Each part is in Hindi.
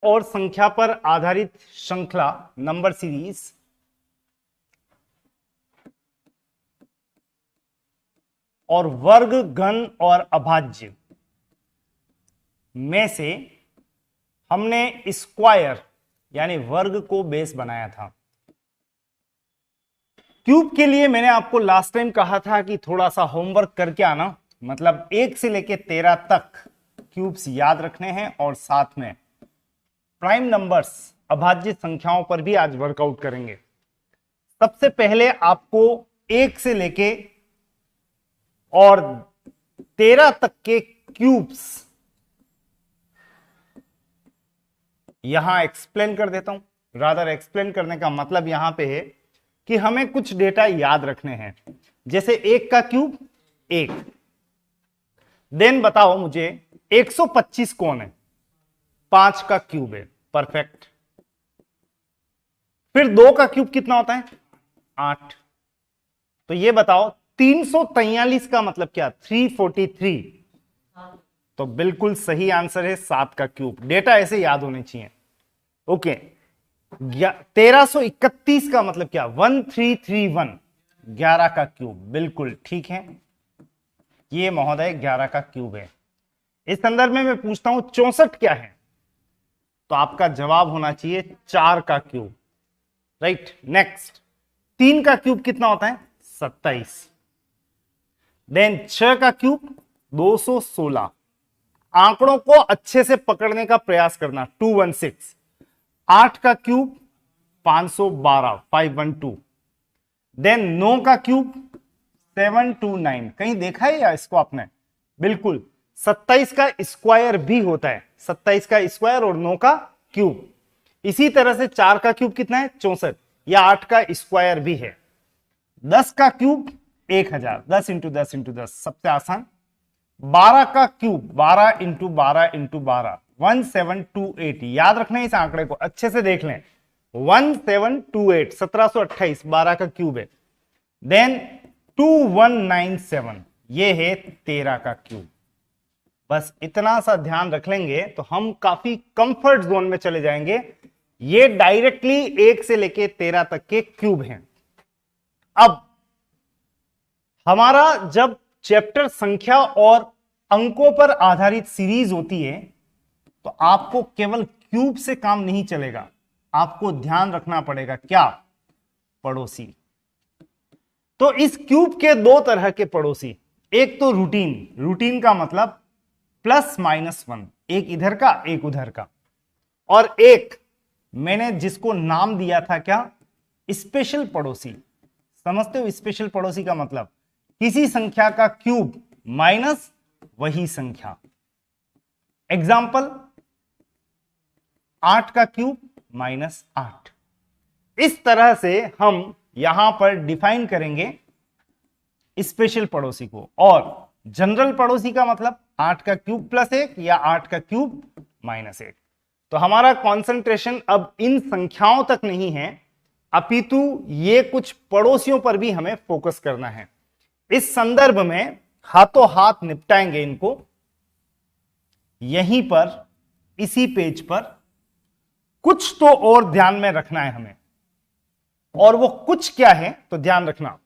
और संख्या पर आधारित श्रृंखला नंबर सीरीज और वर्ग घन और अभाज्य में से हमने स्क्वायर यानी वर्ग को बेस बनाया था। क्यूब के लिए मैंने आपको लास्ट टाइम कहा था कि थोड़ा सा होमवर्क करके आना, मतलब 1 से लेके 13 तक क्यूब्स याद रखने हैं और साथ में प्राइम नंबर्स अभाज्य संख्याओं पर भी आज वर्कआउट करेंगे। सबसे पहले आपको 1 से लेके और 13 तक के क्यूब्स यहां एक्सप्लेन कर देता हूं। रादर एक्सप्लेन करने का मतलब यहां पे है कि हमें कुछ डेटा याद रखने हैं, जैसे 1 का क्यूब 1। देन बताओ मुझे 125 कौन है? 5 का क्यूब है, परफेक्ट। फिर 2 का क्यूब कितना होता है? 8। तो ये बताओ 343 का मतलब क्या? 343। तो बिल्कुल सही आंसर है 7 का क्यूब। डेटा ऐसे याद होने चाहिए। ओके। 1331 का मतलब क्या? 1331। 11 का क्यूब, बिल्कुल ठीक है। ये महोदय 11 का क्यूब है। इस संदर्भ में मैं पूछता हूं 64 क्या है? तो आपका जवाब होना चाहिए 4 का क्यूब। राइट। नेक्स्ट, 3 का क्यूब कितना होता है? 27। देन 6 का क्यूब 216। आंकड़ों को अच्छे से पकड़ने का प्रयास करना, 216। 8 का क्यूब 512, 512। देन 9 का क्यूब 729। कहीं देखा है या इसको आपने? बिल्कुल। 27 का स्क्वायर भी होता है, 27 का स्क्वायर और 9 का क्यूब। इसी तरह से 4 का क्यूब कितना है? 64, या 8 का स्क्वायर भी है। 10 का क्यूब 1000, 10 इंटू 10 इंटू 10, सबसे आसान। 12 का क्यूब 12 इंटू 12 इंटू 12, 1728। याद रखना है इस आंकड़े को, अच्छे से देख लें। 1728, 1728 12 का क्यूब है। देन 2197, ये है 13 का क्यूब। बस इतना सा ध्यान रख लेंगे तो हम काफी कंफर्ट जोन में चले जाएंगे। ये डायरेक्टली 1 से लेके 13 तक के क्यूब हैं। अब हमारा जब चैप्टर संख्या और अंकों पर आधारित सीरीज होती है तो आपको केवल क्यूब से काम नहीं चलेगा, आपको ध्यान रखना पड़ेगा क्या? पड़ोसी। तो इस क्यूब के 2 तरह के पड़ोसी। एक तो रूटीन, रूटीन का मतलब +-1, एक इधर का एक उधर का। और एक मैंने जिसको नाम दिया था क्या? स्पेशल पड़ोसी। समझते हो स्पेशल पड़ोसी का मतलब? किसी संख्या का क्यूब माइनस वही संख्या। एग्जाम्पल, 8 का क्यूब -8। इस तरह से हम यहां पर डिफाइन करेंगे स्पेशल पड़ोसी को। और जनरल पड़ोसी का मतलब 8 का क्यूब +1 या 8 का क्यूब -1। तो हमारा कंसंट्रेशन अब इन संख्याओं तक नहीं है, अपितु ये कुछ पड़ोसियों पर भी हमें फोकस करना है। इस संदर्भ में हाथों हाथ निपटाएंगे इनको यहीं पर, इसी पेज पर। कुछ तो और ध्यान में रखना है हमें, और वो कुछ क्या है तो ध्यान रखना।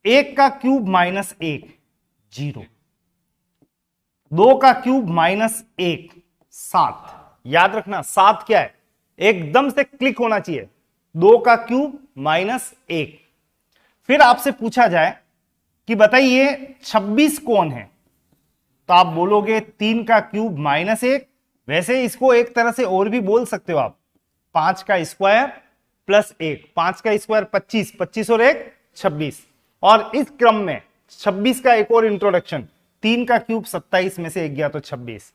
1 का क्यूब -1, 0। 2 का क्यूब -1, 7। याद रखना 7 क्या है? एकदम से क्लिक होना चाहिए। 2 का क्यूब -1। फिर आपसे पूछा जाए कि बताइए 26 कौन है? तो आप बोलोगे 3 का क्यूब -1। वैसे इसको एक तरह से और भी बोल सकते हो आप, 5 का स्क्वायर +1। 5 का स्क्वायर 25, 25 और 1 26। और इस क्रम में 26 का एक और इंट्रोडक्शन, 3 का क्यूब 27 में से 1 गया तो 26।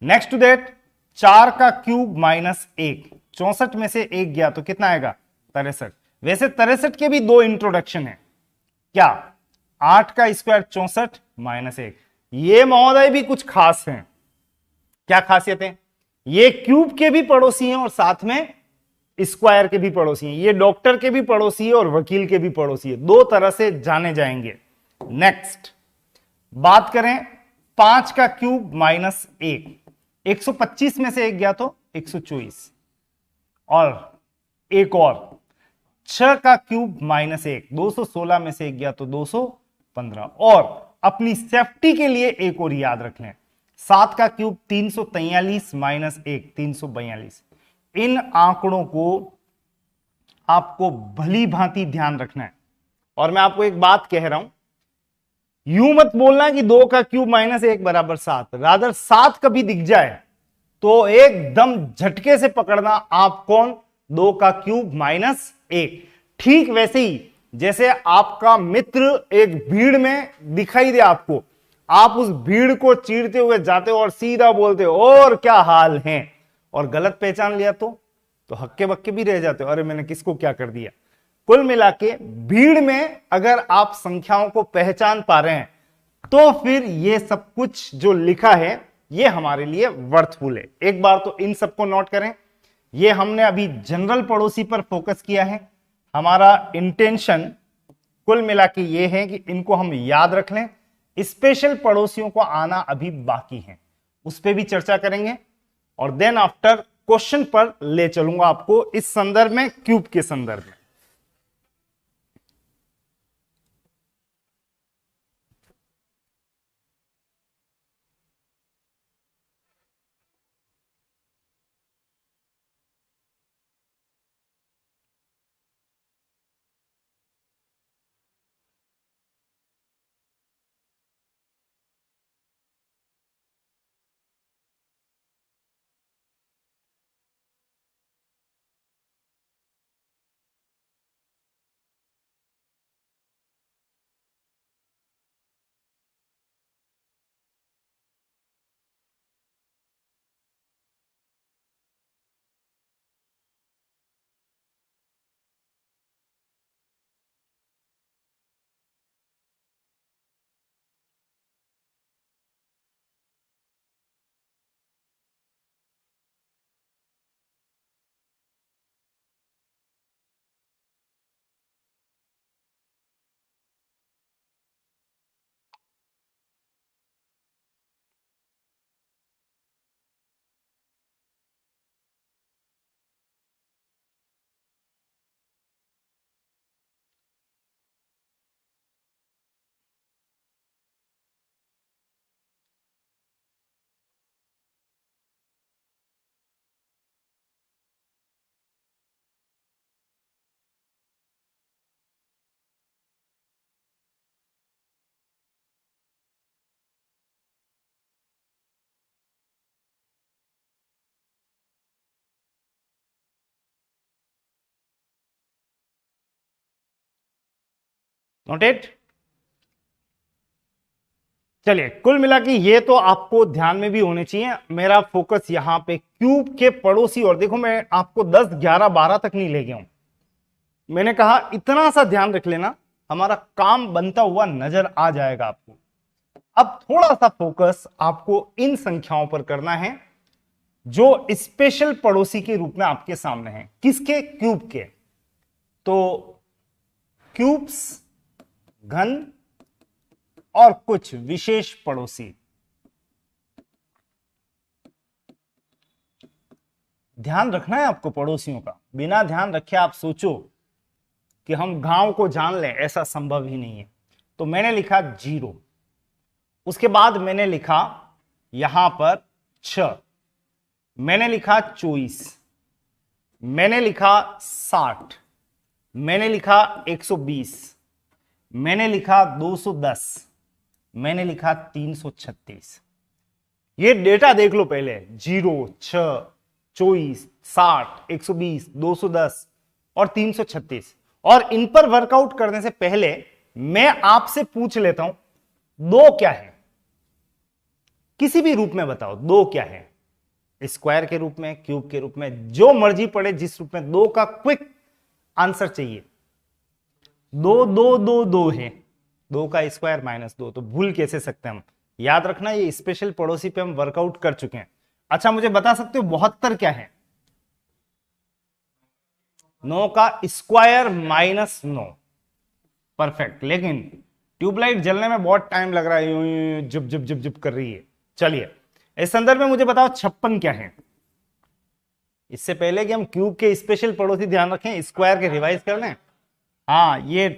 नेक्स्ट टू दैट 4 का क्यूब -1, 64 में से 1 गया तो कितना आएगा? 63। वैसे 63 के भी 2 इंट्रोडक्शन है क्या? 8 का स्क्वायर 64 -1। ये महोदय भी कुछ खास हैं। क्या खासियत है? ये क्यूब के भी पड़ोसी हैं और साथ में स्क्वायर के भी पड़ोसी हैं। ये डॉक्टर के भी पड़ोसी है और वकील के भी पड़ोसी है। 2 तरह से जाने जाएंगे। नेक्स्ट बात करें 5 का क्यूब -1, 125 में से 1 गया तो 124 और एक और 6 का क्यूब माइनस 1, 216 में से 1 गया तो 215। और अपनी सेफ्टी के लिए एक और याद रख लें, 7 का क्यूब 343 माइनस 1, 342। इन आंकड़ों को आपको भली भांति ध्यान रखना है। और मैं आपको एक बात कह रहा हूं, यूं मत बोलना कि 2 का क्यूब माइनस 1 बराबर 7, रादर 7 कभी दिख जाए तो एकदम झटके से पकड़ना आप कौन, 2 का क्यूब माइनस 1। ठीक वैसे ही जैसे आपका मित्र एक भीड़ में दिखाई दे आपको, आप उस भीड़ को चीरते हुए जाते हो और सीधा बोलते हो और क्या हाल है, और गलत पहचान लिया तो हक्के बक्के भी रह जाते हो, अरे मैंने किसको क्या कर दिया। कुल मिला के भीड़ में अगर आप संख्याओं को पहचान पा रहे हैं तो फिर ये सब कुछ जो लिखा है ये हमारे लिए वर्थफुल है। एक बार तो इन सबको नोट करें, ये हमने अभी जनरल पड़ोसी पर फोकस किया है। हमारा इंटेंशन कुल मिला के ये है कि इनको हम याद रख लें। स्पेशल पड़ोसियों को आना अभी बाकी है, उस पर भी चर्चा करेंगे। और देन आफ्टर क्वेश्चन पर ले चलूंगा आपको इस संदर्भ में, क्यूब के संदर्भ में। नोटेड। चलिए, कुल मिला के ये तो आपको ध्यान में भी होने चाहिए। मेरा फोकस यहां पे क्यूब के पड़ोसी, और देखो मैं आपको 10, 11, 12 तक नहीं ले गया हूं, मैंने कहा इतना सा ध्यान रख लेना, हमारा काम बनता हुआ नजर आ जाएगा आपको। अब थोड़ा सा फोकस आपको इन संख्याओं पर करना है जो स्पेशल पड़ोसी के रूप में आपके सामने हैं। किसके? क्यूब के। तो क्यूब्स, घन और कुछ विशेष पड़ोसी। ध्यान रखना है आपको पड़ोसियों का, बिना ध्यान रखे आप सोचो कि हम गांव को जान लें, ऐसा संभव ही नहीं है। तो मैंने लिखा 0, उसके बाद मैंने लिखा यहां पर 6, मैंने लिखा 24, मैंने लिखा 60, मैंने लिखा 120, मैंने लिखा 210, मैंने लिखा 336। ये डेटा देख लो पहले, 0, 6, 24, 60, 120, 210 और 336। और इन पर वर्कआउट करने से पहले मैं आपसे पूछ लेता हूं, 2 क्या है? किसी भी रूप में बताओ, 2 क्या है? स्क्वायर के रूप में, क्यूब के रूप में, जो मर्जी पड़े जिस रूप में, 2 का क्विक आंसर चाहिए। 2, 2, 2, 2 है, 2 का स्क्वायर माइनस 2, तो भूल कैसे सकते हम? याद रखना, ये स्पेशल पड़ोसी पे हम वर्कआउट कर चुके हैं। अच्छा, मुझे बता सकते हो 72 क्या है? 9 का स्क्वायर माइनस 9। परफेक्ट। लेकिन ट्यूबलाइट जलने में बहुत टाइम लग रहा है, जुब जुब जुब जुब कर रही है। चलिए, इस संदर्भ में मुझे बताओ 56 क्या है? इससे पहले कि हम क्यूब के स्पेशल पड़ोसी ध्यान रखें, स्क्वायर के रिवाइज कर लें। हाँ, ये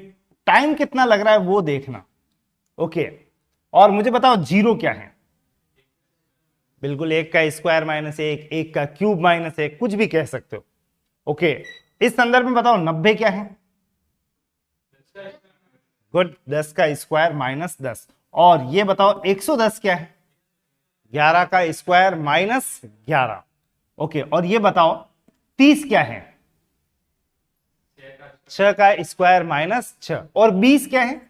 टाइम कितना लग रहा है वो देखना। ओके, और मुझे बताओ जीरो क्या है? बिल्कुल, एक का स्क्वायर माइनस एक, एक का क्यूब माइनस एक, कुछ भी कह सकते हो। ओके, इस संदर्भ में बताओ 90 क्या है? गुड, 10 का स्क्वायर माइनस 10। और ये बताओ 110 क्या है? 11 का स्क्वायर माइनस 11। ओके, और ये बताओ 30 क्या है? 6 का स्क्वायर माइनस 6। और 20 क्या है?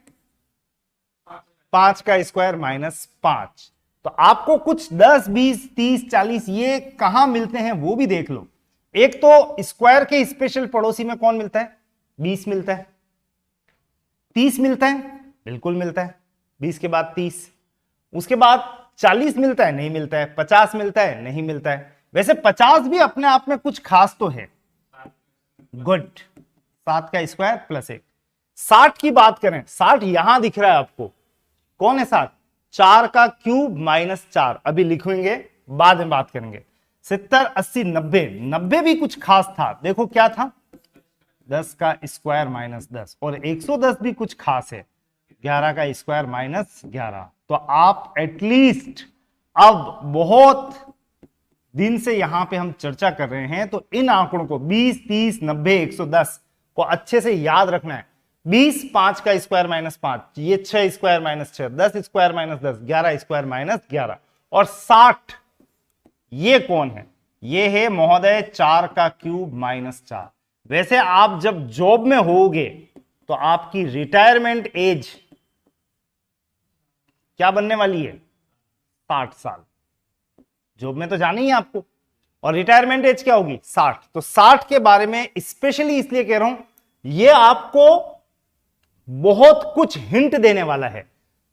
5 का स्क्वायर माइनस 5। तो आपको कुछ 10, 20, 30, 40 ये कहां मिलते हैं वो भी देख लो। एक तो स्क्वायर के स्पेशल पड़ोसी में कौन मिलता है? 20 मिलता है। 30 मिलता है? बिल्कुल मिलता है। 20 के बाद 30। उसके बाद 40 मिलता है? नहीं मिलता है। 50 मिलता है? नहीं मिलता है। वैसे 50 भी अपने आप में कुछ खास तो है। गुड, 7 का स्क्वायर प्लस 1। 60 की बात करें, 60 यहां दिख रहा है आपको, कौन है 60? 4 का क्यूब माइनस 4। अभी लिखेंगे, बाद में बात करेंगे। 70, 80, 90, 90 भी कुछ खास था। देखो क्या था? 10 का स्क्वायर माइनस 10। और 110 भी कुछ खास है, 11 का स्क्वायर माइनस 11। तो आप एटलीस्ट अब बहुत दिन से यहां पे हम चर्चा कर रहे हैं, तो इन आंकड़ों को 20, 30, 90, 110 को अच्छे से याद रखना है। 20, 5 का स्क्वायर माइनस 5, ये 6 square minus 6, 10 square minus 10, 11 square minus 11। और 60 ये कौन है? ये है महोदय 4 का क्यूब माइनस 4। वैसे आप जब जॉब में होगे तो आपकी रिटायरमेंट एज क्या बनने वाली है? 60 साल। जॉब में तो जाना ही है आपको, और रिटायरमेंट एज क्या होगी? 60। तो 60 के बारे में स्पेशली इसलिए कह रहा हूं, ये आपको बहुत कुछ हिंट देने वाला है,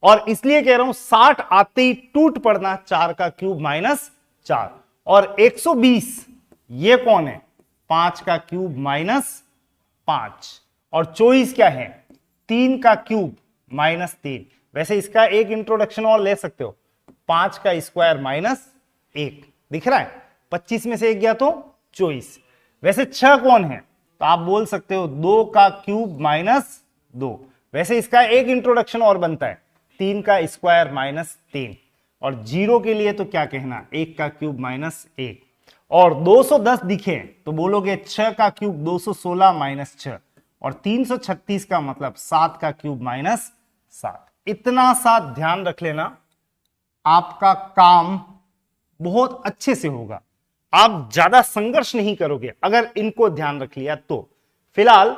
और इसलिए कह रहा हूं 60 आते ही टूट पड़ना 4 का क्यूब माइनस 4। और 120 ये कौन है? 5 का क्यूब माइनस 5। और 24 क्या है? 3 का क्यूब माइनस 3। वैसे इसका एक इंट्रोडक्शन और ले सकते हो, 5 का स्क्वायर माइनस 1। दिख रहा है? 25 में से एक गया तो 24। वैसे 6 कौन है? तो आप बोल सकते हो 2 का क्यूब माइनस 2। वैसे इसका एक इंट्रोडक्शन और बनता है, 3 का स्क्वायर माइनस 3। और 0 के लिए तो क्या कहना? 1 का क्यूब माइनस 1। और 210 दिखे तो बोलोगे 6 का क्यूब 216 माइनस 6। और 336 का मतलब 7 का क्यूब माइनस 7। इतना सा ध्यान रख लेना, आपका काम बहुत अच्छे से होगा। आप ज्यादा संघर्ष नहीं करोगे अगर इनको ध्यान रख लिया तो। फिलहाल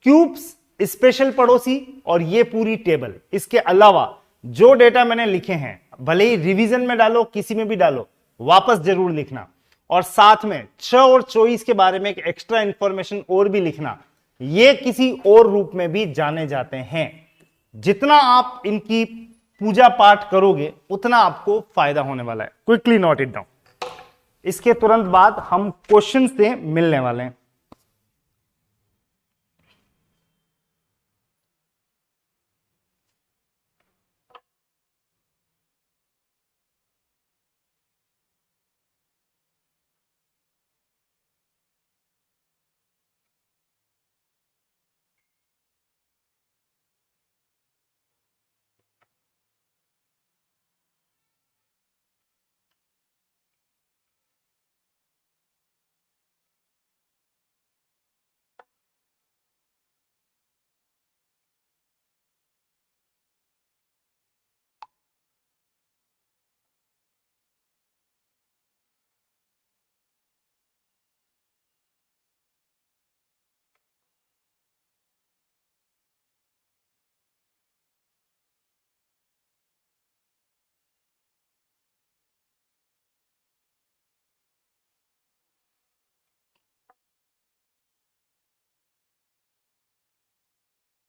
क्यूब्स, स्पेशल पड़ोसी और ये पूरी टेबल, इसके अलावा जो डेटा मैंने लिखे हैं, भले ही रिवीजन में डालो, किसी में भी डालो, वापस जरूर लिखना। और साथ में 6 और 24 के बारे में एक एक्स्ट्रा इंफॉर्मेशन और भी लिखना। ये किसी और रूप में भी जाने जाते हैं। जितना आप इनकी पूजा पाठ करोगे उतना आपको फायदा होने वाला है। Quickly note it down. इसके तुरंत बाद हम क्वेश्चन से मिलने वाले हैं।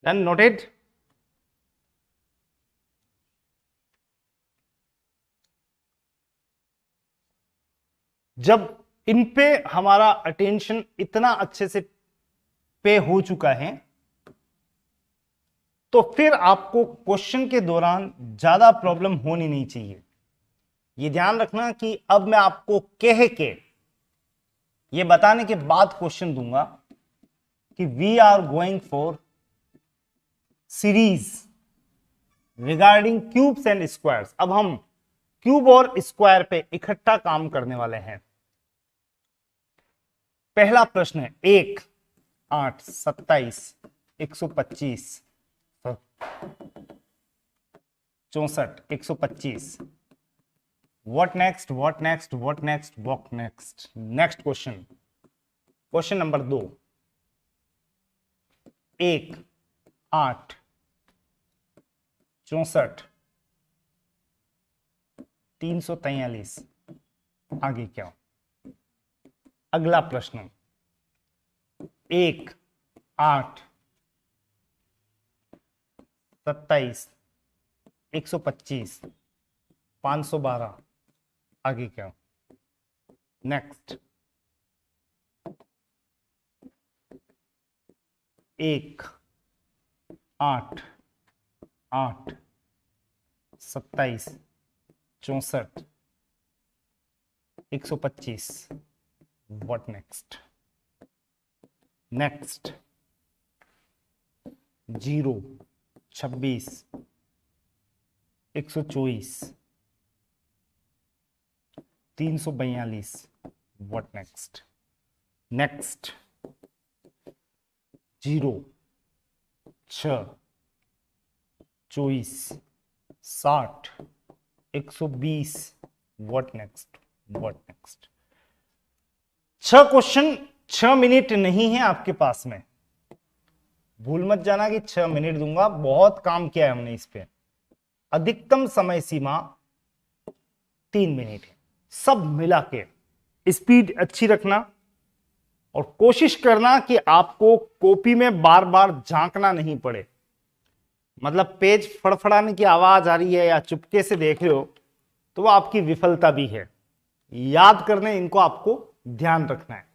Done, noted. जब इन पे हमारा अटेंशन इतना अच्छे से पे हो चुका है, तो फिर आपको क्वेश्चन के दौरान ज्यादा प्रॉब्लम होनी नहीं चाहिए। यह ध्यान रखना कि अब मैं आपको कह के ये बताने के बाद क्वेश्चन दूंगा कि we are going for series regarding cubes and squares. अब हम क्यूब और स्क्वायर पे इकट्ठा काम करने वाले हैं। पहला प्रश्न है 1, 8, 27, 125, 64, 125। What next? What next? What next? What next? Next question. Question number 2, 1, 8, 64, 343। आगे क्या? अगला प्रश्न 1, 8, 27, 125, 512। आगे क्या? Next 1, 8, 8, 27, 64, 125। What next? Next 0, 26, 124, 342। What next? Next 0, 6, 24, 60, 120। What next? What next? 6 question, 6 minute नहीं है आपके पास में। भूल मत जाना कि 6 मिनट दूंगा। बहुत काम किया है हमने इस पे। अधिकतम समय सीमा 3 मिनट है। सब मिला के स्पीड अच्छी रखना और कोशिश करना कि आपको कॉपी में बार बार झांकना नहीं पड़े। मतलब पेज फड़फड़ाने की आवाज आ रही है या चुपके से देख रहे हो तो वो आपकी विफलता भी है। याद करने इनको आपको ध्यान रखना है।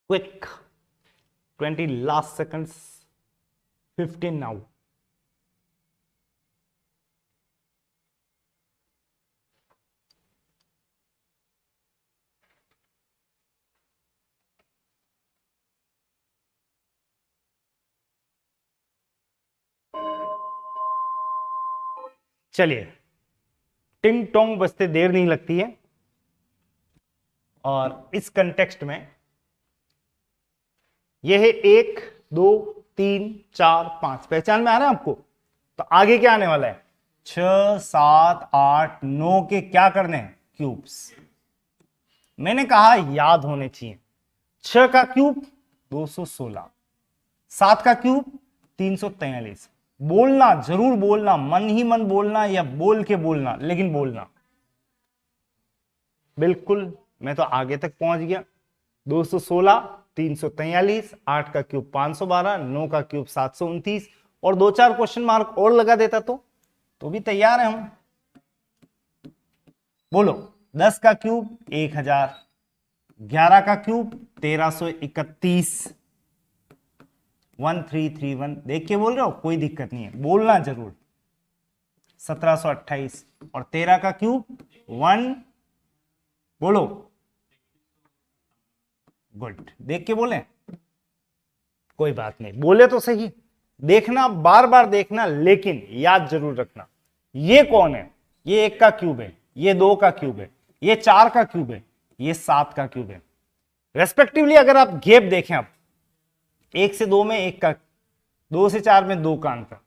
Quick 20 last seconds 15 now. चलिए टिंग टोंग बजते देर नहीं लगती है। और इस कंटेक्स्ट में यह है 1 2 3 4 5, पहचान में आ रहा है आपको? तो आगे क्या आने वाला है? 6 7 8 9 के क्या करने हैं? क्यूब्स। मैंने कहा याद होने चाहिए। 6 का क्यूब 216, 7 का क्यूब 343। बोलना जरूर, बोलना मन ही मन बोलना या बोल के बोलना, लेकिन बोलना। बिल्कुल, मैं तो आगे तक पहुंच गया। 216, 343, 8 का क्यूब 512, 9 का क्यूब 729 और 2-4 क्वेश्चन मार्क और लगा देता तो भी तैयार है हम। बोलो, 10 का क्यूब 1000, 11 का क्यूब 1331, 1331। देख के बोल रहे हो, कोई दिक्कत नहीं है, बोलना जरूर। 1728 और 13 का क्यूब 1, बोलो, गुड। देख के बोले, कोई बात नहीं, बोले तो सही। देखना, बार बार देखना, लेकिन याद जरूर रखना। ये कौन है? ये 1 का क्यूब है, ये 2 का क्यूब है, ये 4 का क्यूब है, ये 7 का क्यूब है। रेस्पेक्टिवली अगर आप गैप देखें, आप 1 से 2 में 1 का, 2 से 4 में 2 का अंतर,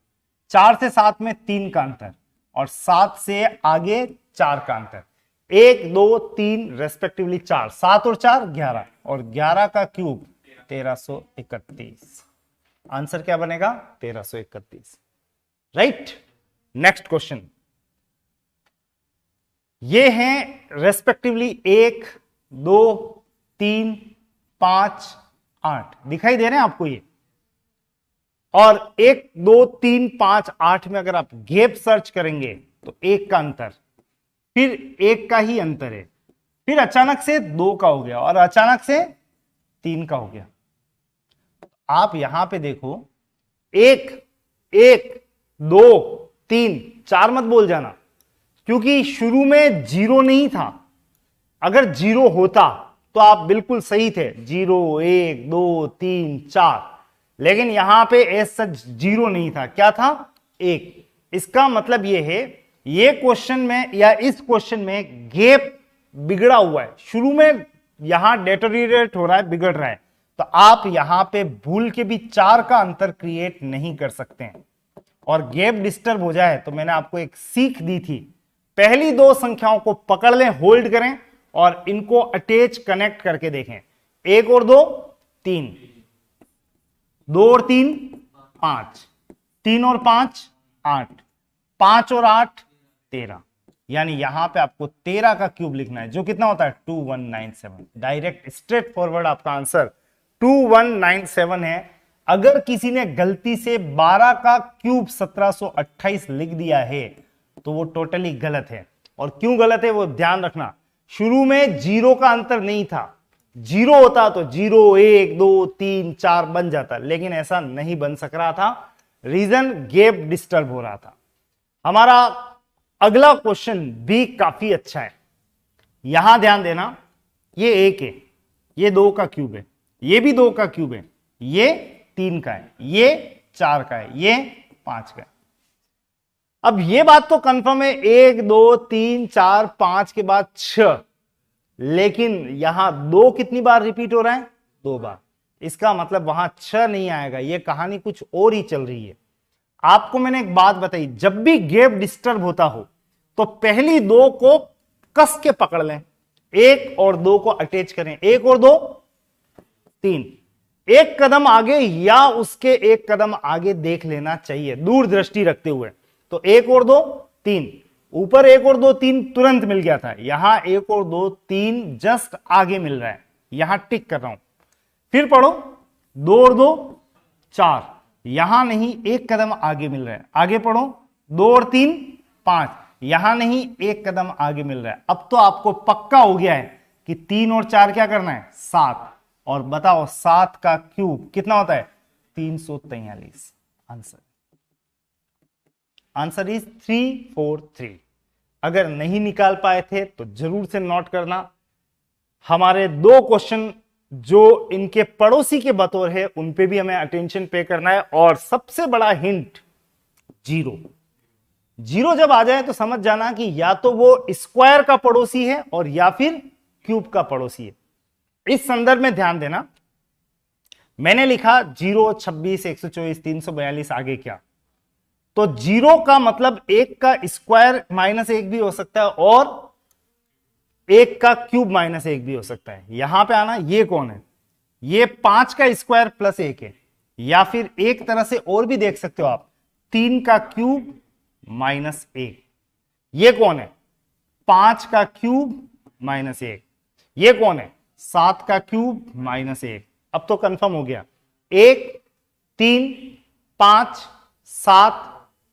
4 से 7 में 3 का अंतर और 7 से आगे 4 का अंतर। 1 2 3 रेस्पेक्टिवली 4, 7 और 4 11 और 11 का क्यूब 1331। आंसर क्या बनेगा? 1331। राइट। Next question. ये हैं रेस्पेक्टिवली 1 2 3 5 8, दिखाई दे रहे हैं आपको ये? और 1 2 3 5 8 में अगर आप गैप सर्च करेंगे तो 1 का अंतर, फिर 1 का ही अंतर है, फिर अचानक से 2 का हो गया और अचानक से 3 का हो गया। आप यहां पे देखो, 1 1 2 3 4 मत बोल जाना, क्योंकि शुरू में 0 नहीं था। अगर 0 होता तो आप बिल्कुल सही थे, 0 1 2 3 4, लेकिन यहां पे ऐसा 0 नहीं था। क्या था? 1। इसका मतलब यह है, ये क्वेश्चन में या इस क्वेश्चन में गैप बिगड़ा हुआ है, शुरू में यहां डेटोरिएट हो रहा है, बिगड़ रहा है। तो आप यहां पे भूल के भी 4 का अंतर क्रिएट नहीं कर सकते हैं। और गैप डिस्टर्ब हो जाए तो मैंने आपको एक सीख दी थी, पहली 2 संख्याओं को पकड़ लें, होल्ड करें और इनको अटैच कनेक्ट करके देखें। 1 और 2 3, 2 और 3 5, 3 और 5 8, 5 और 8 13। यानी यहां पे आपको 13 का क्यूब लिखना है, जो कितना होता है? 2197। डायरेक्ट स्ट्रेट फॉरवर्ड आपका आंसर 2197 है। अगर किसी ने गलती से 12 का क्यूब 1728 लिख दिया है तो वो टोटली गलत है। और क्यों गलत है वो ध्यान रखना। शुरू में 0 का अंतर नहीं था, 0 होता तो 0 1 2 3 4 बन जाता, लेकिन ऐसा नहीं बन सक रहा था। रीजन, गैप डिस्टर्ब हो रहा था। हमारा अगला क्वेश्चन भी काफी अच्छा है, यहां ध्यान देना। ये 1 है, ये 2 का क्यूब है, ये भी 2 का क्यूब है, ये 3 का है, ये 4 का है, ये 5 का है। अब ये बात तो कंफर्म है, 1 2 3 4 5 के बाद 6, लेकिन यहां 2 कितनी बार रिपीट हो रहा है? 2 बार। इसका मतलब वहां 6 नहीं आएगा, ये कहानी कुछ और ही चल रही है। आपको मैंने एक बात बताई, जब भी गैप डिस्टर्ब होता हो तो पहली 2 को कस के पकड़ लें, 1 और 2 को अटैच करें, 1 और 2 3, एक कदम आगे या उसके एक कदम आगे देख लेना चाहिए दूरदृष्टि रखते हुए। तो 1 और 2 3, ऊपर 1 और 2 3 तुरंत मिल गया था, यहां 1 और 2 3 जस्ट आगे मिल रहा है, यहां टिक कर रहा हूं। फिर पढ़ो, 2 और 2 4, यहां नहीं, एक कदम आगे मिल रहा है। आगे पढ़ो, 2 और 3 5, यहां नहीं, एक कदम आगे मिल रहा है। अब तो आपको पक्का हो गया है कि 3 और 4 क्या करना है? 7। और बताओ 7 का क्यूब कितना होता है? 343। Answer is 343। अगर नहीं निकाल पाए थे तो जरूर से नोट करना। हमारे 2 क्वेश्चन जो इनके पड़ोसी के बतौर है उन पे भी हमें अटेंशन पे करना है। और सबसे बड़ा हिंट, 0 जीरो जब आ जाए तो समझ जाना कि या तो वो स्क्वायर का पड़ोसी है और या फिर क्यूब का पड़ोसी है। इस संदर्भ में ध्यान देना, मैंने लिखा 0, 26, 124, 342, आगे क्या, तो जीरो का मतलब एक का स्क्वायर माइनस एक भी हो सकता है और एक का क्यूब माइनस एक भी हो सकता है। यहां पे आना, ये कौन है, ये 5 का स्क्वायर प्लस एक है, या फिर एक तरह से और भी देख सकते हो आप, 3 का क्यूब माइनस एक। ये कौन है, 5 का क्यूब माइनस एक। ये कौन है, 7 का क्यूब माइनस एक। अब तो कंफर्म हो गया, 1, 3, 5, 7,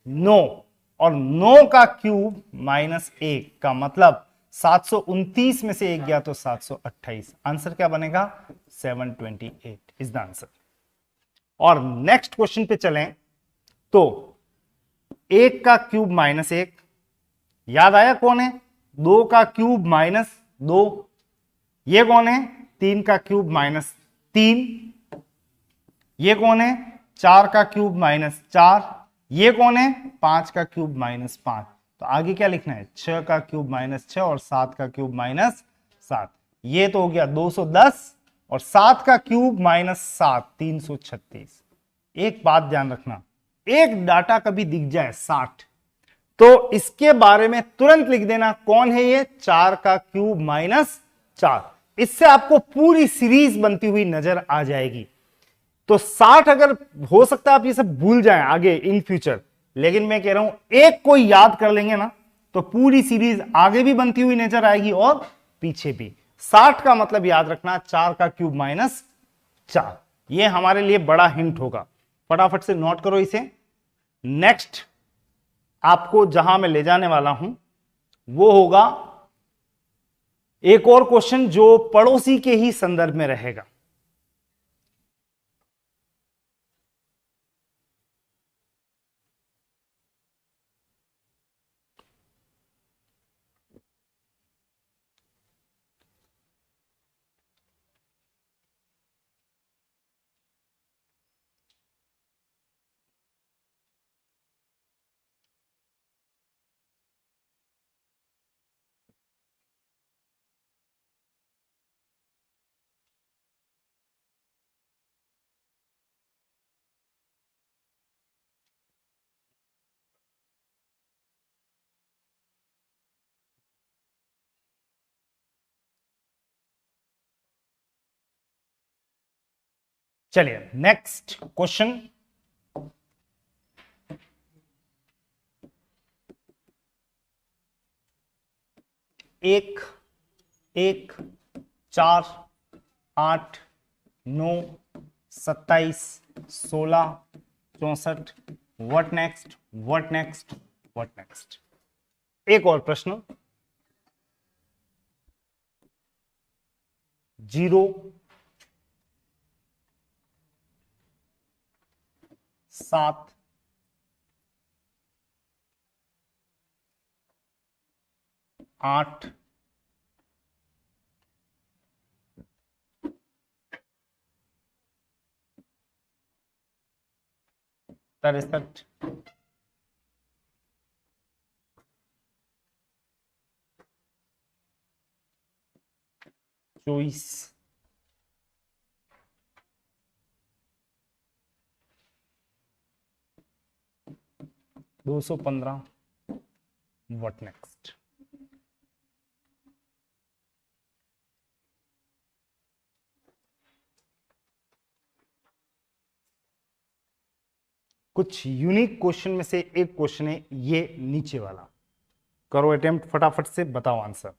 9 और 9 का क्यूब माइनस एक का मतलब 729 में से एक गया तो 728। आंसर क्या बनेगा, 728 इज द आंसर। और नेक्स्ट क्वेश्चन पे चलें तो एक का क्यूब माइनस एक, याद आया कौन है, 2 का क्यूब माइनस 2। ये कौन है, 3 का क्यूब माइनस 3। ये कौन है, 4 का क्यूब माइनस 4। ये कौन है, 5 का क्यूब माइनस 5। तो आगे क्या लिखना है, 6 का क्यूब माइनस 6 और 7 का क्यूब माइनस 7। ये तो हो गया 210 और 7 का क्यूब माइनस 7, 336। एक बात ध्यान रखना, एक डाटा कभी दिख जाए 60 तो इसके बारे में तुरंत लिख देना कौन है ये, 4 का क्यूब माइनस 4। इससे आपको पूरी सीरीज बनती हुई नजर आ जाएगी। तो 60 अगर हो सकता है आप ये सब भूल जाएं आगे इन फ्यूचर, लेकिन मैं कह रहा हूं एक को याद कर लेंगे ना तो पूरी सीरीज आगे भी बनती हुई नजर आएगी और पीछे भी। 60 का मतलब याद रखना 4 का क्यूब माइनस 4। ये हमारे लिए बड़ा हिंट होगा, फटाफट से नोट करो इसे। नेक्स्ट आपको जहां मैं ले जाने वाला हूं वो होगा एक और क्वेश्चन जो पड़ोसी के ही संदर्भ में रहेगा। चलिए नेक्स्ट क्वेश्चन, एक, एक, 4, 8, 9, 27, 16, 64, what next, what next, what next. एक और प्रश्न, 0, 7, 8, 63, 24, 215, व्हाट नेक्स्ट। कुछ यूनिक क्वेश्चन में से एक क्वेश्चन है ये नीचे वाला, करो अटेम्प्ट, फटाफट से बताओ आंसर।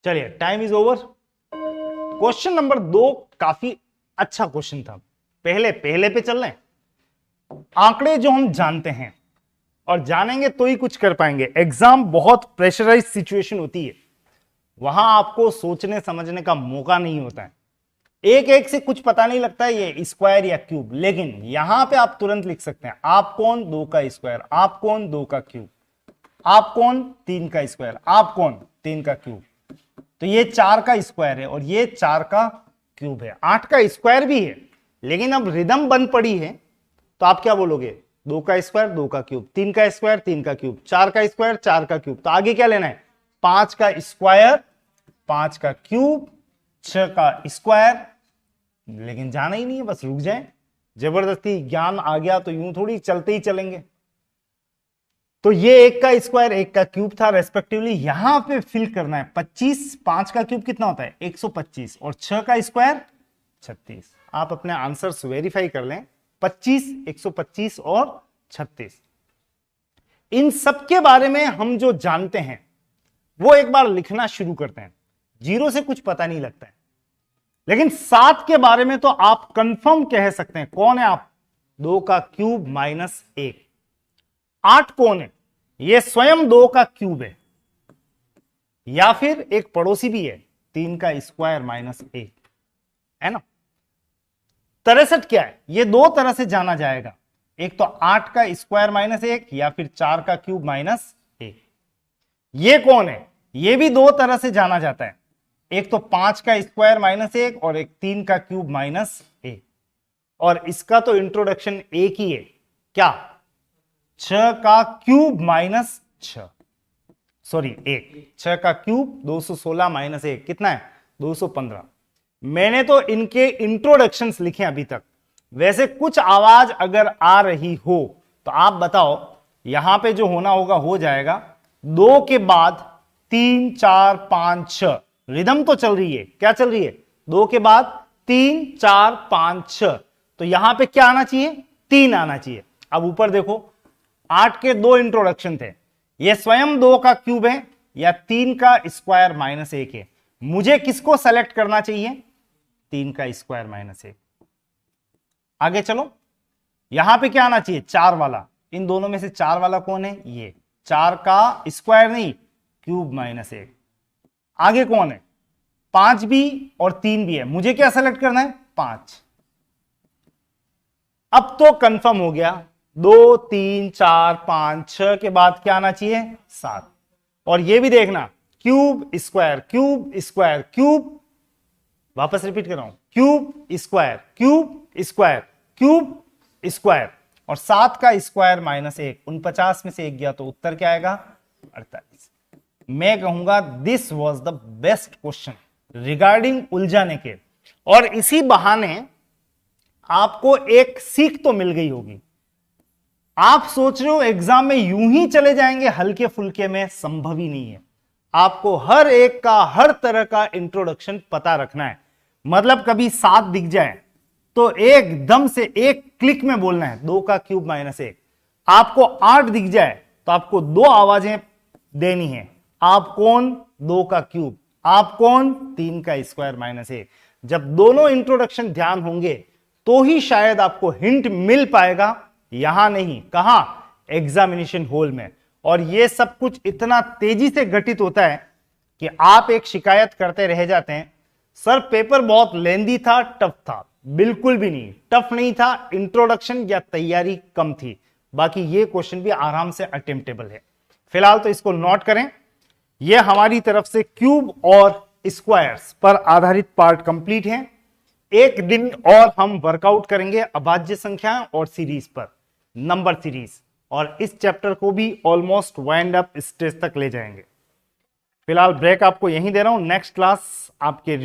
चलिए, time is over. Question number 2 काफी अच्छा क्वेश्चन था। पहले पे चल रहे हैं। आंकड़े जो हम जानते हैं और जानेंगे तो ही कुछ कर पाएंगे। एग्जाम बहुत प्रेशराइज सिचुएशन होती है, वहां आपको सोचने समझने का मौका नहीं होता है। एक एक से कुछ पता नहीं लगता है ये स्क्वायर या क्यूब, लेकिन यहां पे आप तुरंत लिख सकते हैं आप कौन 2 का स्क्वायर, आप कौन 2 का क्यूब, आप कौन 3 का स्क्वायर, आप कौन 3 का क्यूब। तो ये 4 का स्क्वायर है और ये 4 का क्यूब है। 8 का स्क्वायर भी है, लेकिन अब रिदम बन पड़ी है तो आप क्या बोलोगे, 2 का स्क्वायर 2 का क्यूब, 3 का स्क्वायर 3 का क्यूब, 4 का स्क्वायर 4 का क्यूब। तो आगे क्या लेना है, 5 का स्क्वायर 5 का क्यूब, 6 का स्क्वायर। लेकिन जाना ही नहीं है, बस रुक जाए। जबरदस्ती ज्ञान आ गया तो यूं थोड़ी चलते ही चलेंगे। तो ये 1 का स्क्वायर 1 का क्यूब था रेस्पेक्टिवली। यहां पे फिल करना है 25। 5 का क्यूब कितना होता है 125 और 6 का स्क्वायर 36। आप अपने आंसर्स वेरीफाई कर लें, 25, 125 और 36। इन सब के बारे में हम जो जानते हैं वो एक बार लिखना शुरू करते हैं। 0 से कुछ पता नहीं लगता है, लेकिन 7 के बारे में तो आप कंफर्म कह सकते हैं। कौन है आप, 2 का क्यूब माइनस 1। 8 कौन है, ये स्वयं 2 का क्यूब है, या फिर एक पड़ोसी भी है 3 का स्क्वायर माइनस 1, है ना। 63 क्या है, ये 2 तरह से जाना जाएगा। एक तो 8 का स्क्वायर माइनस 1 या फिर 4 का क्यूब माइनस 1। ये कौन है, ये भी 2 तरह से जाना जाता है। एक तो 5 का स्क्वायर माइनस 1 और एक 3 का क्यूब माइनस 1। और इसका तो इंट्रोडक्शन एक ही है, क्या, 6 का क्यूब माइनस 6, सॉरी 1। 6 का क्यूब 216 माइनस 1 कितना है 215। मैंने तो इनके इंट्रोडक्शंस लिखे अभी तक। वैसे कुछ आवाज अगर आ रही हो तो आप बताओ, यहां पे जो होना होगा हो जाएगा। 2 के बाद 3 4 5 6 रिदम तो चल रही है, क्या चल रही है, 2 के बाद 3 4 5 6। तो यहां पे क्या आना चाहिए, 3 आना चाहिए। अब ऊपर देखो, 8 के 2 इंट्रोडक्शन थे। ये स्वयं 2 का क्यूब है या 3 का स्क्वायर माइनस 1 है। मुझे किसको सेलेक्ट करना चाहिए, 3 का स्क्वायर माइनस 1। आगे चलो, यहां पे क्या आना चाहिए, 4 वाला। इन दोनों में से 4 वाला कौन है, ये 4 का स्क्वायर नहीं क्यूब माइनस 1। आगे कौन है, 5 भी और 3 भी है। मुझे क्या सेलेक्ट करना है, 5। अब तो कंफर्म हो गया, 2 3 4 5 6 के बाद क्या आना चाहिए, 7। और ये भी देखना, cube square cube square cube, वापस रिपीट कर रहा हूं, cube square cube square cube square. और 7 का स्क्वायर माइनस 1, 49 में से 1 गया तो उत्तर क्या आएगा, 48। मैं कहूंगा this was the best question regarding उलझाने के। और इसी बहाने आपको एक सीख तो मिल गई होगी। आप सोच रहे हो एग्जाम में यूं ही चले जाएंगे हल्के फुल्के में, संभव ही नहीं है। आपको हर एक का हर तरह का इंट्रोडक्शन पता रखना है। मतलब कभी 7 दिख जाए तो एकदम से एक क्लिक में बोलना है 2 का क्यूब माइनस 1। आपको 8 दिख जाए तो आपको 2 आवाजें देनी है, आप कौन 2 का क्यूब, आप कौन 3 का स्क्वायर माइनस 1। जब दोनों इंट्रोडक्शन ध्यान होंगे तो ही शायद आपको हिंट मिल पाएगा, यहां नहीं, कहां, एग्जामिनेशन हॉल में। और यह सब कुछ इतना तेजी से घटित होता है कि आप एक शिकायत करते रह जाते हैं, सर पेपर बहुत लेंदी था, टफ था। बिल्कुल भी नहीं, टफ नहीं था, इंट्रोडक्शन या तैयारी कम थी। बाकी ये क्वेश्चन भी आराम से अटेम्प्टेबल है। फिलहाल तो इसको नोट करें। यह हमारी तरफ से क्यूब और स्क्वायर्स पर आधारित पार्ट कंप्लीट है। एक दिन और हम वर्कआउट करेंगे अभाज्य संख्या और सीरीज पर, नंबर सीरीज, और इस चैप्टर को भी ऑलमोस्ट वाइंड अप स्टेज तक ले जाएंगे। फिलहाल ब्रेक आपको यहीं दे रहा हूं। नेक्स्ट क्लास आपके